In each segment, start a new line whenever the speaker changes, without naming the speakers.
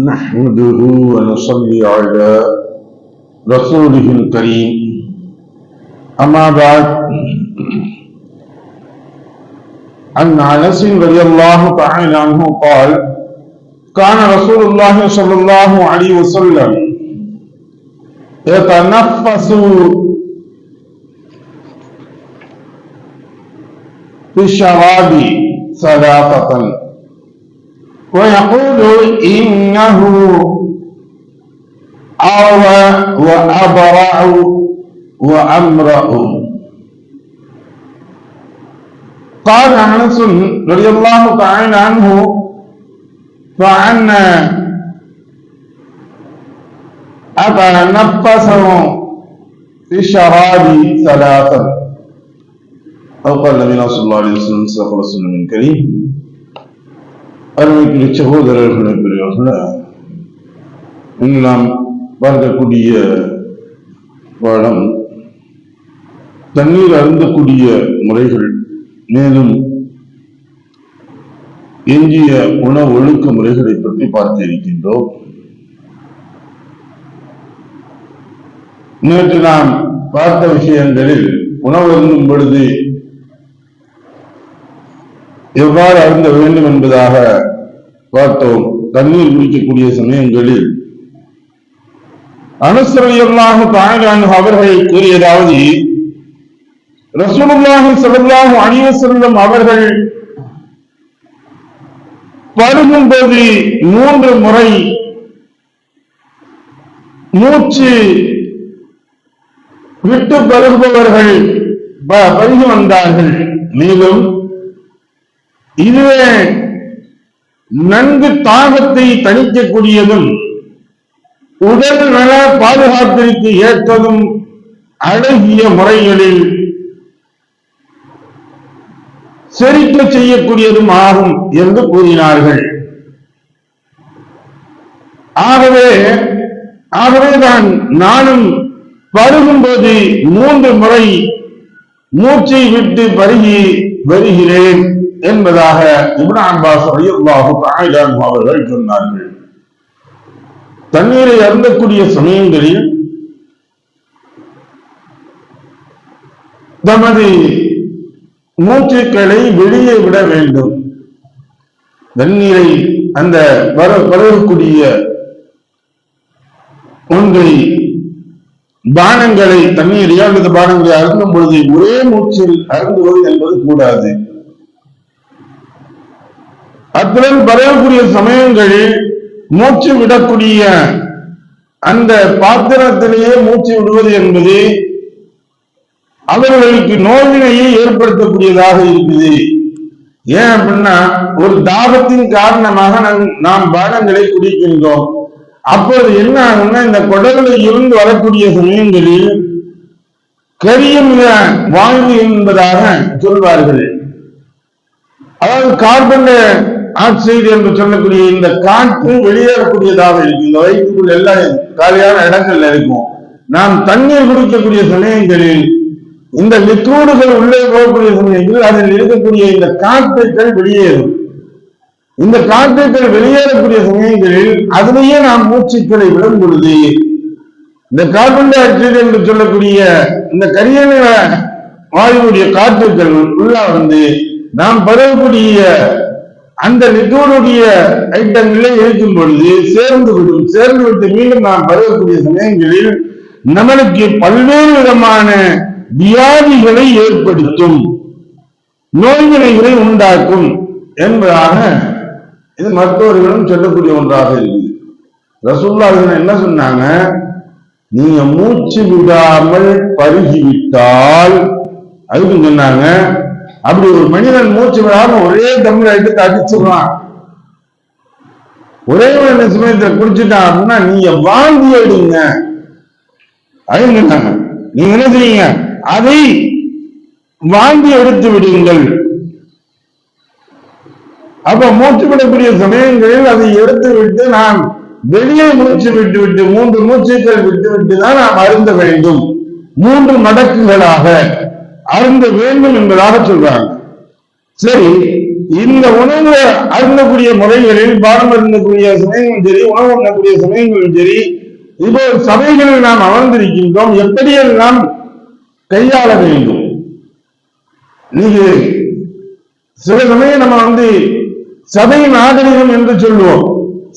نحمده ونصلي على رسوله الكريم أما بعد عن أنس رضي الله تعالى عنه قال كان رسول الله صلى الله عليه وسلم يتنفس في الشراب ثلاثة ويقول إنه أروى وأبرع وأمرأ. قال أنس رضي الله تعالى عنه فعنا أتنفس في الشراب ثلاثا أو قال النبي صلى الله عليه وسلم صدق رسول من كريم. அருமைக்குரிய சகோதரர்களை பெரியவர்களே, இன்று நாம் பார்க்கக்கூடிய பாடம் தண்ணீர் அருந்தக்கூடிய முறைகள், மேலும் எஞ்சிய உணவு ஒழுக்க முறைகளை பற்றி பார்க்க இருக்கின்றோம். நேற்று நாம் பார்த்த விஷயங்களில் உணவு அருந்தும் பொழுது எவ்வாறு அருந்த வேண்டும் என்பதாக பார்த்தோம். தண்ணீர் குடிக்கக்கூடிய சமயங்களில் அனஸ் ரலியல்லாஹு தஆலா அன்ஹு அவர்கள் கூறியதாவது, ரசூலுல்லாஹி ஸல்லல்லாஹு அலைஹி வஸல்லம் அவர்கள் பருகும்போது 3 முறை மூச்சு விட்டு பருகுபவர்கள் பருகி வந்தார்கள். மேலும் இதுவே நன்கு தாகத்தை தணிக்கக்கூடியதும் உடல் நல பாதுகாப்பிற்கு ஏற்றதும் அழகிய முறைகளில் செரிக்க செய்யக்கூடியதும் ஆகும் என்று கூறினார்கள். ஆகவேதான் நானும் பருகும்போது 3 முறை மூச்சை விட்டு பருகி வருகிறேன் என்பதாக இப்னு அப்பாஸ் ரலியல்லாஹு தஆலா அன்ஹு அவர்கள் சொன்னார்கள். தண்ணீரை அருந்தக்கூடிய சமயங்களில் தமது மூச்சுக்களை வெளியே விட வேண்டும். தண்ணீரை அந்த பருகக்கூடிய ஒன்றை பானங்களை தண்ணீர் அல்லது பானங்களை அருந்தும் பொழுது ஒரே மூச்சில் அருந்துவது என்பது கூடாது. அத்துடன் பரவக்கூடிய சமயங்களில் மூச்சு விடக்கூடிய அந்த பாத்திரத்திலேயே மூச்சு விடுவது என்பது அவர்களுக்கு நோயினையை ஏற்படுத்தக்கூடியதாக இருக்குது. ஏன் அப்படின்னா, ஒரு தாகத்தின் காரணமாக நாம் பானங்களை குடிக்கின்றோம். அப்போது என்ன ஆகும்னா, இந்த குடலில் இருந்து வரக்கூடிய சமயங்களில் கரியும் வாயு என்பதாக சொல்வார்கள். அதாவது கார்பன் ஆக்சைடு என்று சொல்லக்கூடிய இந்த காற்று வெளியேறக்கூடியதாக இருக்கு. இந்த வயிற்றுக்குள் எல்லாம் காலியான இடங்கள்ல இருக்கும். நாம் தண்ணீர் குடிக்கக்கூடிய சமயங்களில் இந்த லிக்விடுகள் உள்ளே போகக்கூடிய சமயங்களில் அதில் இருக்கக்கூடிய இந்த காற்றுகள் வெளியேறும். இந்த காற்றுகள் வெளியேறக்கூடிய சமயங்களில் அதிலேயே நாம் மூச்சுக்களை விடும் பொழுது இந்த கார்பன் டை ஆக்சைடு என்று சொல்லக்கூடிய இந்த கரியண வாயுடைய காற்றுகள் உள்ள வந்து நாம் பரவக்கூடிய அந்த லிக்விடுடைய ஐட்டங்களே இருக்கும் பொழுது சேர்ந்து விட்டு மீண்டும் நாம் பரவக்கூடிய சமயங்களில் நம்மளுக்கு பல்வேறு விதமான வியாதிகளை ஏற்படுத்தும், நோய்களை உண்டாக்கும் என்பதாக இது மருத்துவர்களும் சொல்லக்கூடிய ஒன்றாக இருக்குது. ரசூலுல்லாஹ் என்ன சொன்னாங்க, நீங்க மூச்சு விடாமல் பருகிவிட்டால், அதுக்கு சொன்னாங்க, அப்படி ஒரு மனிதன் மூச்சு விடாம ஒரே தமிழ் எடுத்து அடிச்சிடலாம், ஒரே ஒரு சமயத்தை குடிச்சுட்டான் அப்படின்னா நீங்க வாந்தி எடுங்க. அதுன்னு சொன்னாங்க. நீங்க என்ன செய்யுங்க, அதை வாந்தி எடுத்து விடுங்கள். அப்ப மூச்சு விடக்கூடிய சமயங்களில் அதை எடுத்து விட்டு நாம் வெளியே மூச்சு விட்டு 3 மூச்சுக்கள் விட்டு தான் நாம் அருந்த வேண்டும். 3 மடக்குகளாக அருந்த வேண்டும் என்பதாக சொல்றாங்க. சரி, இந்த உணவு அருந்தக்கூடிய முறைகளில் பானம் அருந்தக்கூடிய சமயங்களும் சரி, உணவு அருந்தக்கூடிய சமயங்களும் சரி, இப்போ சபைகளில் நாம் அமர்ந்திருக்கின்றோம், எப்படியெல்லாம் கையாள வேண்டும்? நீங்க சில சமயம் நம்ம சபை நாகரிகம் என்று சொல்லுவோம்,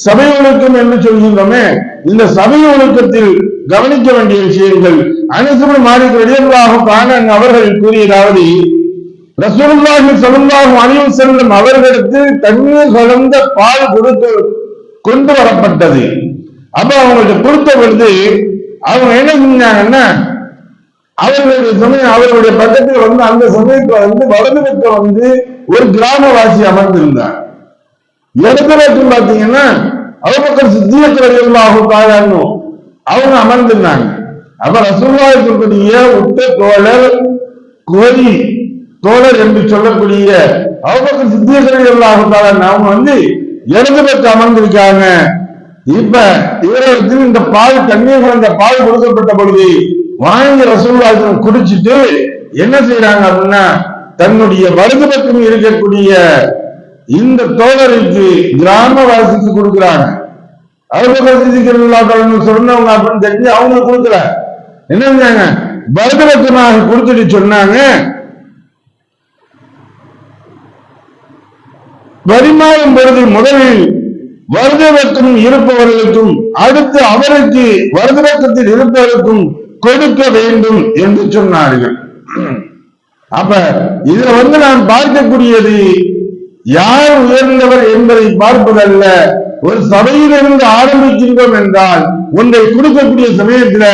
சபை ஒழுக்கம் என்று சொல்கின்றோமே. இந்த சபை ஒழுக்கத்தில் கவனிக்க வேண்டிய விஷயங்கள் அனஸ் மாலிக் ரலியல்லாஹு தஆலா அவர்கள் கூறியதாவது, ரசூலுல்லாஹி ஸல்லல்லாஹு அலைஹி வஸல்லம் அவர்களிடத்தில் தண்ணீர் கலந்த பால் கொண்டு வரப்பட்டது. அப்ப அவங்கள்ட்ட கொடுத்த பொழுது அவங்க என்ன செஞ்சாங்கன்னா, அவர்களுடைய சமயம் அவர்களுடைய பக்கத்தில் அந்த சமயத்துல வலது பக்கம் ஒரு கிராமவாசி அமர்ந்திருந்தார். இடது பக்கம் பாத்தீங்கன்னா அபூபக்கர் சித்தீக் ரலியல்லாஹு தஆலா அவங்க அமர்ந்திருந்தாங்க. அப்ப ரசூலுல்லாஹி சொல்லக்கூடிய உட்ட தோழர் என்று சொல்லக்கூடிய அபூபக்கர் சித்தீக் ரலியல்லாஹு தஆலா அவங்க இடது பக்கம் அமர்ந்திருக்காங்க. இப்ப இவர்களுக்கு இந்த பால் தண்ணீர் கலந்த பால் கொடுக்கப்பட்ட பொழுது வாங்கி ரசூலுல்லாஹி குடிச்சிட்டு என்ன செய்யறாங்க அப்படின்னா, தன்னுடைய வலது பக்கம் இருக்கக்கூடிய இந்த தோழருக்கு கிராமவாசிக்கு கொடுக்குறாங்க. அவங்க சொன்னவங்க அப்படின்னு தெரிஞ்சு அவங்க கொடுக்கல. என்ன செஞ்சாங்க, வலது பக்கமாக கொடுத்துட்டு சொன்னாங்க, பரிமாறும் பொழுது முதலில் வலது பக்கம் இருப்பவர்களுக்கும் அடுத்து அவருக்கு வலது பக்கத்தில் இருப்பவருக்கும் கொடுக்க வேண்டும் என்று சொன்னார்கள். அப்ப இதுல நாம் பார்க்கக்கூடியது யார் உயர்ந்தவர் என்பதை பார்ப்பதல்ல. ஒரு சபையிலிருந்து ஆரம்பிக்கின்றோம் என்றால் ஒன்றை கொடுக்கக்கூடிய சமயத்துல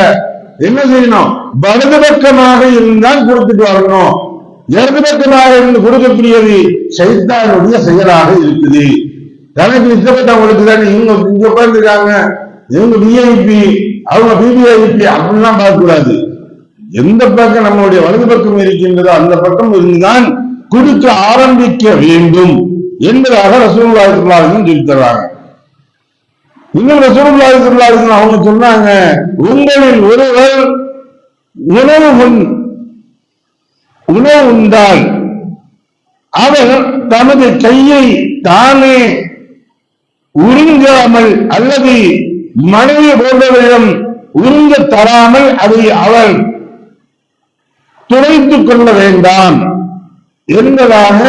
என்ன செய்யணும், வலது பக்கமாக இருந்தால் கொடுத்துட்டு வரணும். இடது பக்கமாக இருந்து கொடுக்கக்கூடியது ஷைத்தானுடைய செயலாக இருக்குது. தனக்கு இஷ்டப்பட்டவங்களுக்கு தானே இவங்க இங்க உட்கார்ந்துருக்காங்க, இவங்க விஐபி அவங்க பிபிஐபி அப்படின்லாம் பார்க்க கூடாது. எந்த பக்கம் நம்மளுடைய வலது பக்கம் இருக்கின்றதோ அந்த பக்கம் இருந்துதான் கொடுக்க ஆரம்பிக்க வேண்டும் என்பதாக ரசூலுல்லாஹி ஸல்லல்லாஹு அலைஹி வஸல்லம் சொல்லி தருவாங்க. இன்னும் ரசூலுல்லாஹி ஸல்லல்லாஹு அலைஹி வஸல்லம் அவங்க சொன்னாங்க, உங்களில் ஒருவர் உணவு உண்டால் அவர் தமது கையை தானே உறிஞ்சாமல் அல்லது மனைவி போன்றவரிடம் உறிஞ்ச தராமல் அதை அவர் துடைத்துக் கொள்ள வேண்டாம் என்பதாக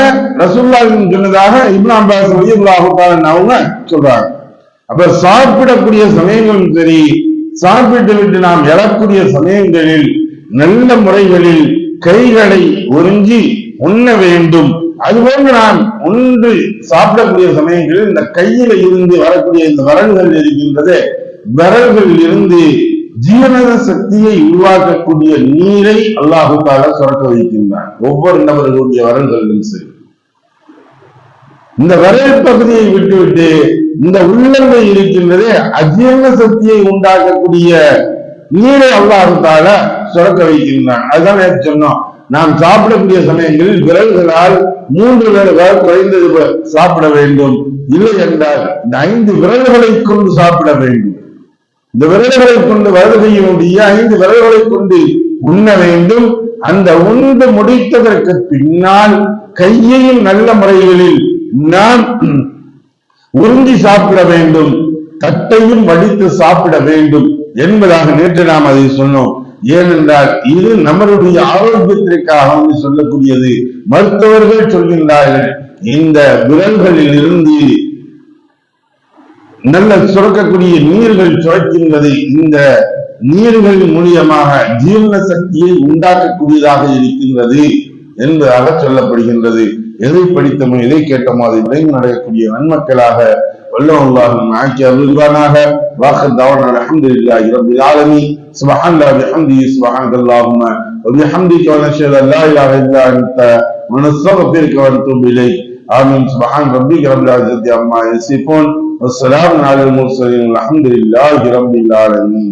ரசூலுல்லாஹி சொன்னதாக இப்னு அப்பாஸ் ரலியல்லாஹு தஆலா அவங்க சொல்றாங்க. அப்ப சாப்பிடக்கூடிய சமயங்களும் சரி, சாப்பிட்டு விட்டு நாம் எழக்கூடிய சமயங்களில் நல்ல முறைகளில் கைகளை உறிஞ்சி உண்ண வேண்டும். அதுபோன்று நாம் ஒன்று சாப்பிடக்கூடிய சமயங்களில் இந்த கையில இருந்து வரக்கூடிய இந்த விரல்கள் இருக்கின்றது, விரல்களில் இருந்து ஜீவன சக்தியை உருவாக்கக்கூடிய நீரை அல்லாஹு தஆலா சுரக்க வைக்கின்றான். ஒவ்வொரு நபர்களுடைய விரல்களிலும் சரி, இந்த விரல் பகுதியை விட்டுவிட்டு இந்த உள்ளங்கை இருக்கின்றதே அஜீரண சக்தியை உண்டாக்கக்கூடிய நீரை அல்லாஹு தஆலா சுரக்க வைக்கின்றான். அதுதான் சொன்னோம், நாம் சாப்பிடக்கூடிய சமயங்களில் விரல்களால் 3 விரல்களால் குறைந்தது சாப்பிட வேண்டும். இல்லை என்றால் இந்த 5 விரல்களை கொண்டு சாப்பிட வேண்டும். இந்த விரல்களை கொண்டு வருகையினுடைய 5 விரல்களை கொண்டு உண்ண வேண்டும். அந்த உண்டு முடித்ததற்கு பின்னால் கையையும் நல்ல முறைகளில் நாம் உறிஞ்சி சாப்பிட வேண்டும், தட்டையும் வடித்து சாப்பிட வேண்டும் என்பதாக நேற்று நாம் அதை சொன்னோம். ஏனென்றால் இது நம்மளுடைய ஆரோக்கியத்திற்காக சொல்லக்கூடியது. மருத்துவர்கள் சொல்கின்றார்கள், இந்த விரல்களில் இருந்து நல்ல சுரக்கக்கூடிய நீர்கள் சுரக்கின்றது. இந்த நீர்கள் மூலியமாக ஜீரண சக்தியை உண்டாக்கக்கூடியதாக இருக்கின்றது என்பதாக சொல்லப்படுகின்றது. எதை படித்தமோ எதை கேட்டமோ அதை விரைந்து நடக்கக்கூடிய நன்மக்களாக வல்லல்லாஹு ஆக்கி அருள்வானாக. வாஹர் தஅவானா அல்ஹம்துலில்லாஹி ரப்பில் ஆலமீன். சுப்ஹானல்லாஹி வபிஹம்திஹி சுப்ஹானல்லாஹும்ம வபிஹம்திக வ நஷ்ஹது அல்லா இலாஹா இல்லா அன்த வ நஸ்தக்ஃபிருக வ நதுபு இலைக். ஆமீன். சுப்ஹான ரப்பிக ரப்பில் இஸ்ஸத்தி அம்மா யசிஃபூன் வ ஸலாமுன் அலல் முர்ஸலீன் வல்ஹம்துலில்லாஹி ரப்பில் ஆலமீன்.